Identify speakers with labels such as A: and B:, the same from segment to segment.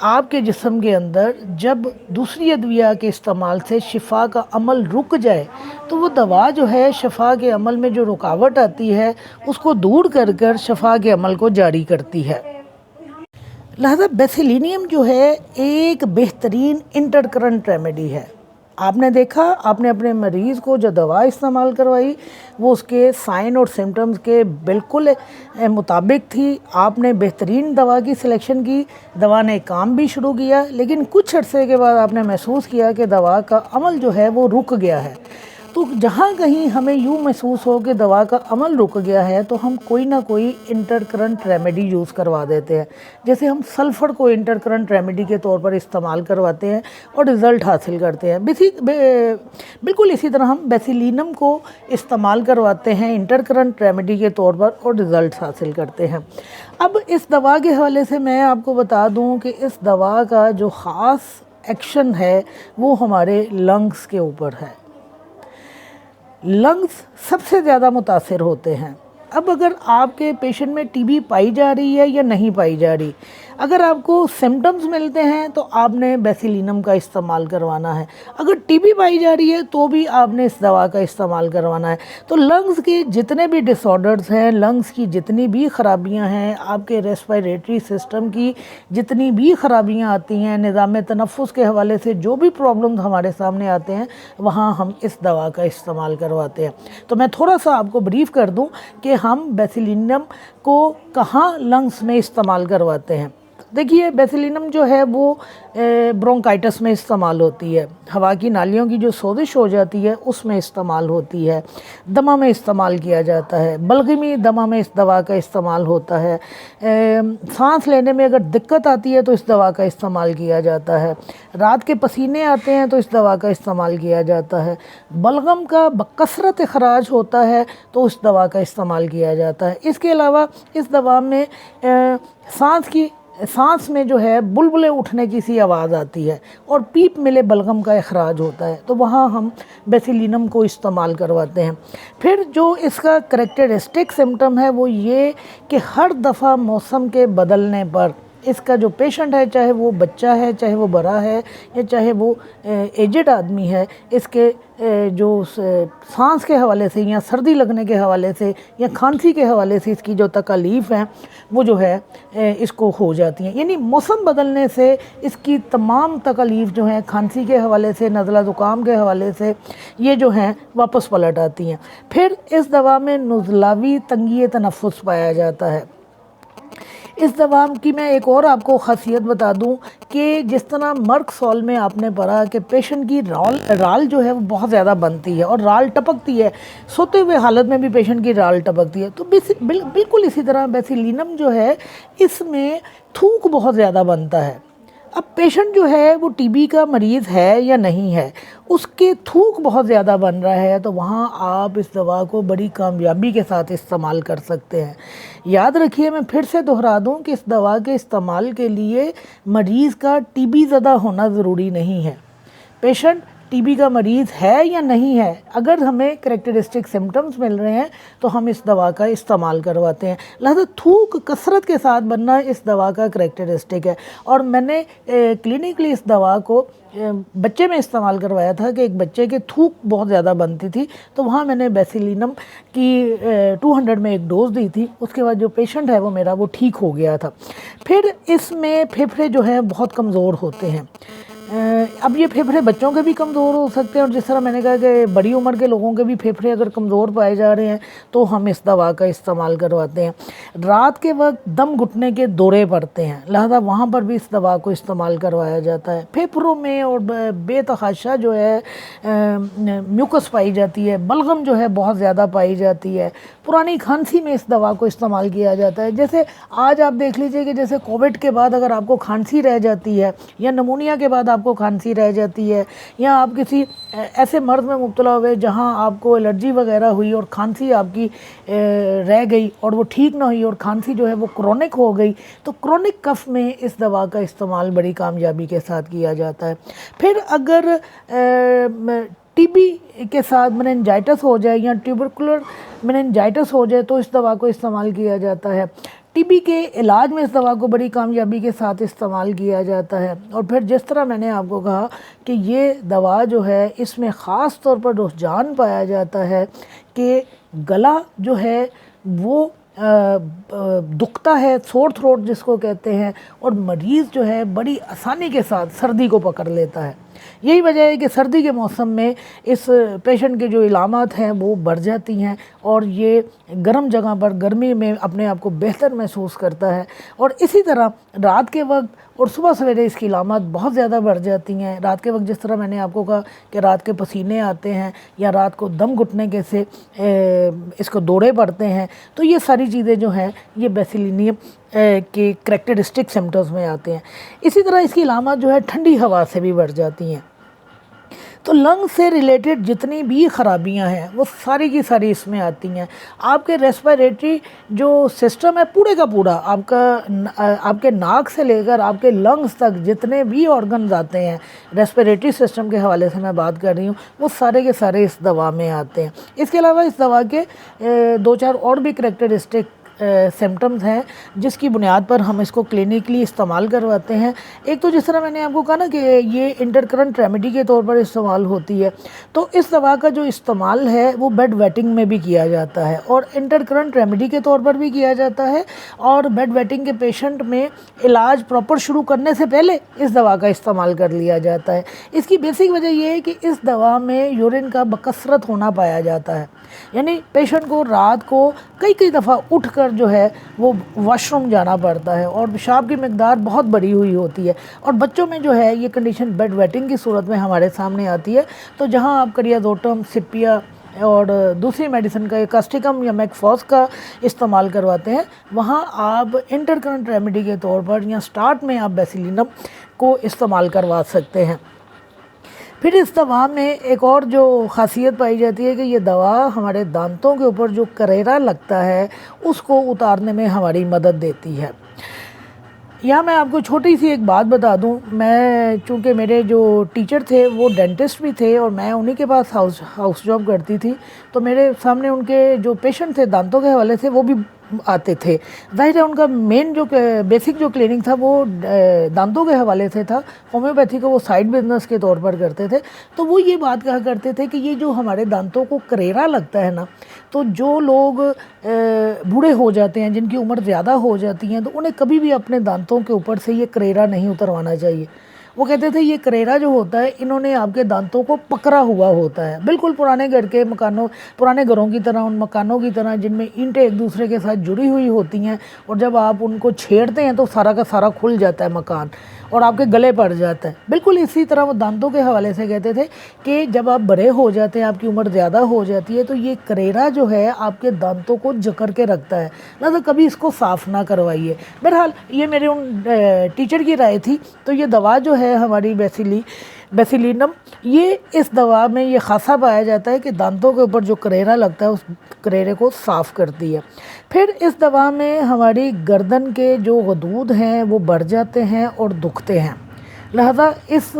A: آپ کے جسم کے اندر جب دوسری ادویہ کے استعمال سے شفا کا عمل رک جائے تو وہ دوا جو ہے شفا کے عمل میں جو رکاوٹ آتی ہے اس کو دور کر کر شفا کے عمل کو جاری کرتی ہے۔ لہذا بیسیلینیم جو ہے ایک بہترین انٹر کرنٹ ریمیڈی ہے۔ آپ نے دیکھا، آپ نے اپنے مریض کو جو دوا استعمال کروائی وہ اس کے سائن اور سمٹمز کے بالکل مطابق تھی، آپ نے بہترین دوا کی سلیکشن کی، دوا نے کام بھی شروع کیا، لیکن کچھ عرصے کے بعد آپ نے محسوس کیا کہ دوا کا عمل جو ہے وہ رک گیا ہے۔ تو جہاں کہیں ہمیں یوں محسوس ہو کہ دوا کا عمل رک گیا ہے تو ہم کوئی نہ کوئی انٹر کرنٹ ریمیڈی یوز کروا دیتے ہیں، جیسے ہم سلفر کو انٹر کرنٹ ریمیڈی کے طور پر استعمال کرواتے ہیں اور رزلٹ حاصل کرتے ہیں۔ بالکل اسی طرح ہم بیسیلینم کو استعمال کرواتے ہیں انٹر کرنٹ ریمیڈی کے طور پر اور رزلٹ حاصل کرتے ہیں۔ اب اس دوا کے حوالے سے میں آپ کو بتا دوں کہ اس دوا کا جو خاص ایکشن ہے وہ ہمارے لنگز کے اوپر ہے۔ لنگز سب سے زیادہ متاثر ہوتے ہیں۔ اب اگر آپ کے پیشنٹ میں ٹی بی پائی جا رہی ہے یا نہیں پائی جا رہی، اگر آپ کو سمٹمز ملتے ہیں تو آپ نے بیسیلینم کا استعمال کروانا ہے، اگر ٹی بی پائی جا رہی ہے تو بھی آپ نے اس دوا کا استعمال کروانا ہے۔ تو لنگز کے جتنے بھی ڈس آرڈرز ہیں، لنگز کی جتنی بھی خرابیاں ہیں، آپ کے ریسپیریٹری سسٹم کی جتنی بھی خرابیاں آتی ہیں، نظام تنفس کے حوالے سے جو بھی پرابلمز ہمارے سامنے آتے ہیں وہاں ہم اس دوا کا استعمال کرواتے ہیں۔ تو میں تھوڑا سا آپ کو بریف کر دوں کہ ہم بیسیلینم کو کہاں لنگز میں استعمال کرواتے ہیں۔ دیکھیے، بیسیلینم جو ہے وہ برونکائٹس میں استعمال ہوتی ہے، ہوا کی نالیوں کی جو سوزش ہو جاتی ہے اس میں استعمال ہوتی ہے، دمہ میں استعمال کیا جاتا ہے، بلغمی دمہ میں اس دوا کا استعمال ہوتا ہے، سانس لینے میں اگر دقت آتی ہے تو اس دوا کا استعمال کیا جاتا ہے، رات کے پسینے آتے ہیں تو اس دوا کا استعمال کیا جاتا ہے، بلغم کا بکثرت اخراج ہوتا ہے تو اس دوا کا استعمال کیا جاتا ہے۔ اس کے علاوہ اس دوا میں سانس میں جو ہے بلبلے اٹھنے کی سی آواز آتی ہے اور پیپ ملے بلغم کا اخراج ہوتا ہے، تو وہاں ہم بیسیلینم کو استعمال کرواتے ہیں۔ پھر جو اس کا کریکٹرسٹک سمٹم ہے وہ یہ کہ ہر دفعہ موسم کے بدلنے پر اس کا جو پیشنٹ ہے، چاہے وہ بچہ ہے، چاہے وہ بڑا ہے یا چاہے وہ ایجڈ آدمی ہے، اس کے جو سانس کے حوالے سے یا سردی لگنے کے حوالے سے یا کھانسی کے حوالے سے اس کی جو تکالیف ہیں وہ جو ہے اس کو ہو جاتی ہیں، یعنی موسم بدلنے سے اس کی تمام تکالیف جو ہیں کھانسی کے حوالے سے، نزلہ زکام کے حوالے سے، یہ جو ہیں واپس پلٹ آتی ہیں۔ پھر اس دوا میں نزلاوی تنگی تنفس پایا جاتا ہے۔ اس دوا کی میں ایک اور آپ کو خاصیت بتا دوں کہ جس طرح مرک سال میں آپ نے پڑھا کہ پیشنٹ کی رال جو ہے وہ بہت زیادہ بنتی ہے اور رال ٹپکتی ہے، سوتے ہوئے حالت میں بھی پیشنٹ کی رال ٹپکتی ہے، تو بالکل اسی طرح بیسیلینم جو ہے اس میں تھوک بہت زیادہ بنتا ہے۔ اب پیشنٹ جو ہے وہ ٹی بی کا مریض ہے یا نہیں ہے، اس کے تھوک بہت زیادہ بن رہا ہے تو وہاں آپ اس دوا کو بڑی کامیابی کے ساتھ استعمال کر سکتے ہیں۔ یاد رکھیے، میں پھر سے دہرا دوں کہ اس دوا کے استعمال کے لیے مریض کا ٹی بی زدہ ہونا ضروری نہیں ہے۔ پیشنٹ ٹی بی کا مریض ہے یا نہیں ہے، اگر ہمیں کریکٹرسٹک سمٹمز مل رہے ہیں تو ہم اس دوا کا استعمال کرواتے ہیں۔ لہذا تھوک کثرت کے ساتھ بننا اس دوا کا کریکٹرسٹک ہے، اور میں نے کلینکلی اس دوا کو بچے میں استعمال کروایا تھا کہ ایک بچے کے تھوک بہت زیادہ بنتی تھی، تو وہاں میں نے بیسیلینم کی 200 میں ایک ڈوز دی تھی، اس کے بعد جو پیشنٹ ہے وہ میرا وہ ٹھیک ہو گیا تھا۔ پھر اس میں پھیپھڑے جو ہیں بہت کمزور ہوتے ہیں۔ اب یہ پھیپھڑے بچوں کے بھی کمزور ہو سکتے ہیں، اور جس طرح میں نے کہا کہ بڑی عمر کے لوگوں کے بھی پھیپھڑے اگر کمزور پائے جا رہے ہیں تو ہم اس دوا کا استعمال کرواتے ہیں۔ رات کے وقت دم گھٹنے کے دورے پڑتے ہیں، لہذا وہاں پر بھی اس دوا کو استعمال کروایا جاتا ہے۔ پھیپھڑوں میں اور بے تحاشا جو ہے میوکس پائی جاتی ہے، بلغم جو ہے بہت زیادہ پائی جاتی ہے، پرانی کھانسی میں اس دوا کو استعمال کیا جاتا ہے۔ جیسے آج آپ دیکھ لیجئے کہ جیسے کووڈ کے بعد اگر آپ کو کھانسی رہ جاتی ہے یا نمونیا کے بعد آپ کو کھانسی رہ جاتی ہے، یا آپ کسی ایسے مرض میں مبتلا ہوئے جہاں آپ کو الرجی وغیرہ ہوئی اور کھانسی آپ کی رہ گئی اور وہ ٹھیک نہ ہوئی اور کھانسی جو ہے وہ کرونک ہو گئی، تو کرونک کف میں اس دوا کا استعمال بڑی کامیابی کے ساتھ کیا جاتا ہے۔ پھر اگر ٹی بی کے ساتھ مننجائٹس ہو جائے یا ٹیوبرکولر مننجائٹس ہو جائے تو اس دوا کو استعمال کیا جاتا ہے۔ ٹی بی کے علاج میں اس دوا کو بڑی کامیابی کے ساتھ استعمال کیا جاتا ہے۔ اور پھر جس طرح میں نے آپ کو کہا کہ یہ دوا جو ہے اس میں خاص طور پر رجحان پایا جاتا ہے کہ گلا جو ہے وہ دکھتا ہے، سور تھروٹ جس کو کہتے ہیں، اور مریض جو ہے بڑی آسانی کے ساتھ سردی کو پکڑ لیتا ہے۔ یہی وجہ ہے کہ سردی کے موسم میں اس پیشنٹ کے جو علامات ہیں وہ بڑھ جاتی ہیں اور یہ گرم جگہ پر گرمی میں اپنے آپ کو بہتر محسوس کرتا ہے۔ اور اسی طرح رات کے وقت اور صبح سویرے اس کی علامات بہت زیادہ بڑھ جاتی ہیں۔ رات کے وقت جس طرح میں نے آپ کو کہا کہ رات کے پسینے آتے ہیں یا رات کو دم گھٹنے کے سے اس کو دوڑے پڑتے ہیں، تو یہ ساری چیزیں جو ہیں یہ بیسیلینیم کے کریکٹرسٹک سمٹمز میں آتے ہیں۔ اسی طرح اس کی علامات جو ہے ٹھنڈی ہوا سے بھی بڑھ جاتی ہیں۔ تو لنگ سے ریلیٹڈ جتنی بھی خرابیاں ہیں وہ ساری کی ساری اس میں آتی ہیں۔ آپ کے ریسپیریٹری جو سسٹم ہے پورے کا پورا، آپ کے ناک سے لے کر آپ کے لنگز تک جتنے بھی آرگنز آتے ہیں ریسپیریٹری سسٹم کے حوالے سے میں بات کر رہی ہوں، وہ سارے کے سارے اس دوا میں آتے ہیں۔ اس کے علاوہ اس دوا کے دو چار اور بھی کریکٹرسٹک سمٹمز ہیں جس کی بنیاد پر ہم اس کو کلینکلی استعمال کرواتے ہیں۔ ایک تو جس طرح میں نے آپ کو کہا نا کہ یہ انٹر کرنٹ ریمیڈی کے طور پر استعمال ہوتی ہے، تو اس دوا کا جو استعمال ہے وہ بیڈ ویٹنگ میں بھی کیا جاتا ہے اور انٹر کرنٹ ریمیڈی کے طور پر بھی کیا جاتا ہے، اور بیڈ ویٹنگ کے پیشنٹ میں علاج پراپر شروع کرنے سے پہلے اس دوا کا استعمال کر لیا جاتا ہے۔ اس کی بیسک وجہ یہ ہے کہ اس دوا میں یورین کا بکثرت ہونا پایا جاتا ہے، یعنی پیشنٹ کو رات کو کئی دفعہ اٹھ کر جو ہے وہ واش روم جانا پڑتا ہے اور پیشاب کی مقدار بہت بڑی ہوئی ہوتی ہے۔ اور بچوں میں جو ہے یہ کنڈیشن بیڈ ویٹنگ کی صورت میں ہمارے سامنے آتی ہے، تو جہاں آپ کریازوٹم، سپیا اور دوسری میڈیسن کا کاسٹیکم یا میکفوس کا استعمال کرواتے ہیں، وہاں آپ انٹر کرنٹ ریمیڈی کے طور پر یا سٹارٹ میں آپ بیسیلینم کو استعمال کروا سکتے ہیں۔ پھر اس دوا میں ایک اور جو خاصیت پائی جاتی ہے کہ یہ دوا ہمارے دانتوں کے اوپر جو کریرا لگتا ہے اس کو اتارنے میں ہماری مدد دیتی ہے۔ یہاں میں آپ کو چھوٹی سی ایک بات بتا دوں، میں چونکہ میرے جو ٹیچر تھے وہ ڈینٹسٹ بھی تھے اور میں انہی کے پاس ہاؤس جاب کرتی تھی، تو میرے سامنے ان کے جو پیشنٹ تھے دانتوں کے حوالے سے وہ بھی آتے تھے۔ ظاہر ہے ان کا مین جو بیسک جو کلینک تھا وہ دانتوں کے حوالے سے تھا، ہومیوپیتھی کو وہ سائیڈ بزنس کے طور پر کرتے تھے۔ تو وہ یہ بات کہا کرتے تھے کہ یہ جو ہمارے دانتوں کو کریرا لگتا ہے نا، تو جو لوگ بوڑھے ہو جاتے ہیں، جن کی عمر زیادہ ہو جاتی ہیں، تو انہیں کبھی بھی اپنے دانتوں کے اوپر سے یہ کریرا نہیں اتروانا چاہیے۔ وہ کہتے تھے یہ کریرا جو ہوتا ہے انہوں نے آپ کے دانتوں کو پکڑا ہوا ہوتا ہے، بالکل پرانے گھروں کی طرح، ان مکانوں کی طرح جن میں اینٹیں ایک دوسرے کے ساتھ جڑی ہوئی ہوتی ہیں، اور جب آپ ان کو چھیڑتے ہیں تو سارا کا سارا کھل جاتا ہے مکان اور آپ کے گلے پڑ جاتا ہے۔ بالکل اسی طرح وہ دانتوں کے حوالے سے کہتے تھے کہ جب آپ بڑے ہو جاتے ہیں، آپ کی عمر زیادہ ہو جاتی ہے، تو یہ کریرا جو ہے آپ کے دانتوں کو جکڑ کے رکھتا ہے، لہٰذا کبھی اس کو صاف نہ کروائیے۔ بہرحال یہ میرے ان ٹیچر کی رائے تھی۔ تو یہ دوا جو ہے ہماری بیسیلینم، یہ اس دوا میں یہ خاصہ پایا جاتا ہے کہ دانتوں کے اوپر جو کریرا لگتا ہے اس کریرے کو صاف کرتی ہے۔ پھر اس دوا میں ہماری گردن کے جو غدود ہیں وہ بڑھ جاتے ہیں اور دکھتے ہیں، لہذا اس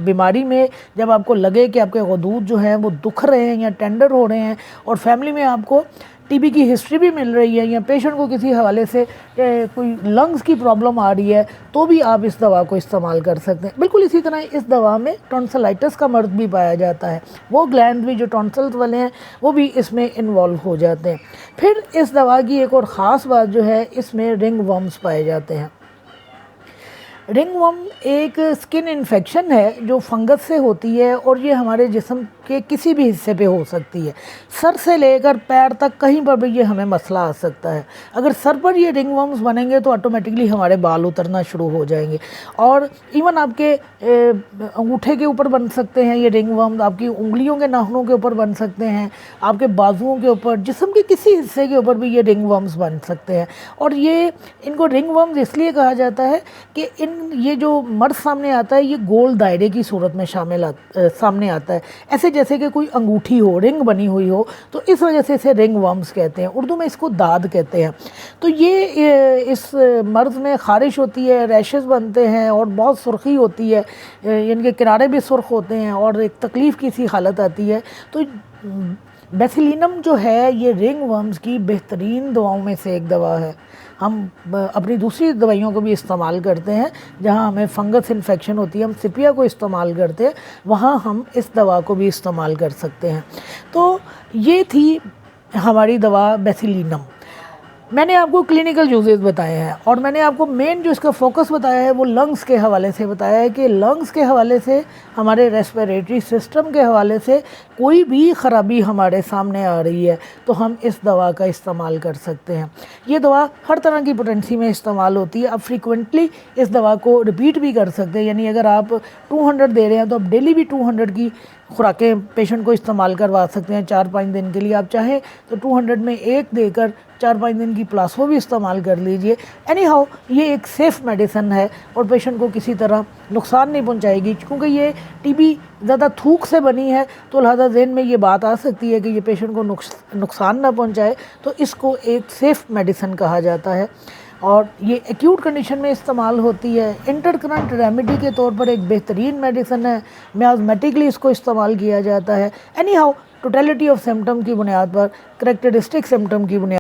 A: بیماری میں جب آپ کو لگے کہ آپ کے غدود جو ہیں وہ دکھ رہے ہیں یا ٹینڈر ہو رہے ہیں، اور فیملی میں آپ کو ٹی بی کی ہسٹری بھی مل رہی ہے یا پیشنٹ کو کسی حوالے سے کوئی لنگز کی پرابلم آ رہی ہے، تو بھی آپ اس دوا کو استعمال کر سکتے ہیں۔ بالکل اسی طرح اس دوا میں ٹونسلائٹس کا مرض بھی پایا جاتا ہے، وہ گلینڈ بھی جو ٹونسلز والے ہیں وہ بھی اس میں انوالو ہو جاتے ہیں۔ پھر اس دوا کی ایک اور خاص بات جو ہے، اس میں رنگ ورمز پائے جاتے ہیں۔ رنگ ورم ایک سکن انفیکشن ہے جو فنگس سے ہوتی ہے، اور یہ ہمارے جسم کے کسی بھی حصے پہ ہو سکتی ہے، سر سے لے کر پیر تک کہیں پر بھی یہ ہمیں مسئلہ آ سکتا ہے۔ اگر سر پر یہ رنگ ورمز بنیں گے تو آٹومیٹکلی ہمارے بال اترنا شروع ہو جائیں گے، اور ایون آپ کے انگوٹھے کے اوپر بن سکتے ہیں یہ رنگ ورمز، آپ کی انگلیوں کے ناخنوں کے اوپر بن سکتے ہیں، آپ کے بازوؤں کے اوپر، جسم کے کسی حصے کے اوپر بھی یہ رنگ ورمز بن سکتے ہیں۔ اور ان کو رنگ ورمز اس لیے کہا جاتا ہے کہ یہ جو مرض سامنے آتا ہے یہ گول دائرے کی صورت میں سامنے آتا ہے، ایسے جیسے کہ کوئی انگوٹھی ہو، رنگ بنی ہوئی ہو، تو اس وجہ سے اسے رنگ ورمز کہتے ہیں، اردو میں اس کو داد کہتے ہیں۔ تو یہ اس مرض میں خارش ہوتی ہے، ریشز بنتے ہیں اور بہت سرخی ہوتی ہے، ان کے کنارے بھی سرخ ہوتے ہیں اور ایک تکلیف کی سی حالت آتی ہے۔ تو بیسیلینم جو ہے یہ رنگ ورمز کی بہترین دواؤں میں سے ایک دوا ہے. ہم اپنی دوسری دوائیوں کو بھی استعمال کرتے ہیں. جہاں ہمیں فنگس انفیکشن ہوتی ہے ہم سپیا کو استعمال کرتے ہیں, وہاں ہم اس دوا کو بھی استعمال کر سکتے ہیں. تو یہ تھی ہماری دوا بیسیلینم. میں نے آپ کو کلینکل یوزز بتائے ہیں, اور میں نے آپ کو مین جو اس کا فوکس بتایا ہے وہ لنگس کے حوالے سے بتایا ہے کہ لنگس کے حوالے سے, ہمارے ریسپیریٹری سسٹم کے حوالے سے کوئی بھی خرابی ہمارے سامنے آ رہی ہے تو ہم اس دوا کا استعمال کر سکتے ہیں. یہ دوا ہر طرح کی پوٹینسی میں استعمال ہوتی ہے. آپ فریکوینٹلی اس دوا کو ریپیٹ بھی کر سکتے ہیں, یعنی اگر آپ 200 دے رہے ہیں تو آپ ڈیلی بھی 200 کی خوراکیں پیشنٹ کو استعمال کروا سکتے ہیں 4-5 دن کے لیے. آپ چاہیں تو 200 میں ایک دے کر 4-5 دن کی پلاسبو بھی استعمال کر لیجئے. اینی ہاؤ یہ ایک سیف میڈیسن ہے اور پیشنٹ کو کسی طرح نقصان نہیں پہنچائے گی. کیونکہ یہ ٹی بی زیادہ تھوک سے بنی ہے تو لہذا ذہن میں یہ بات آ سکتی ہے کہ یہ پیشنٹ کو نقصان نہ پہنچائے, تو اس کو ایک سیف میڈیسن کہا جاتا ہے. اور یہ ایکیوٹ کنڈیشن میں استعمال ہوتی ہے. انٹر کرنٹ ریمیڈی کے طور پر ایک بہترین میڈیسن ہے. میازمیٹکلی اس کو استعمال کیا جاتا ہے. Any how totality of symptom کی بنیاد پر, کریکٹرسٹک سمٹم کی بنیاد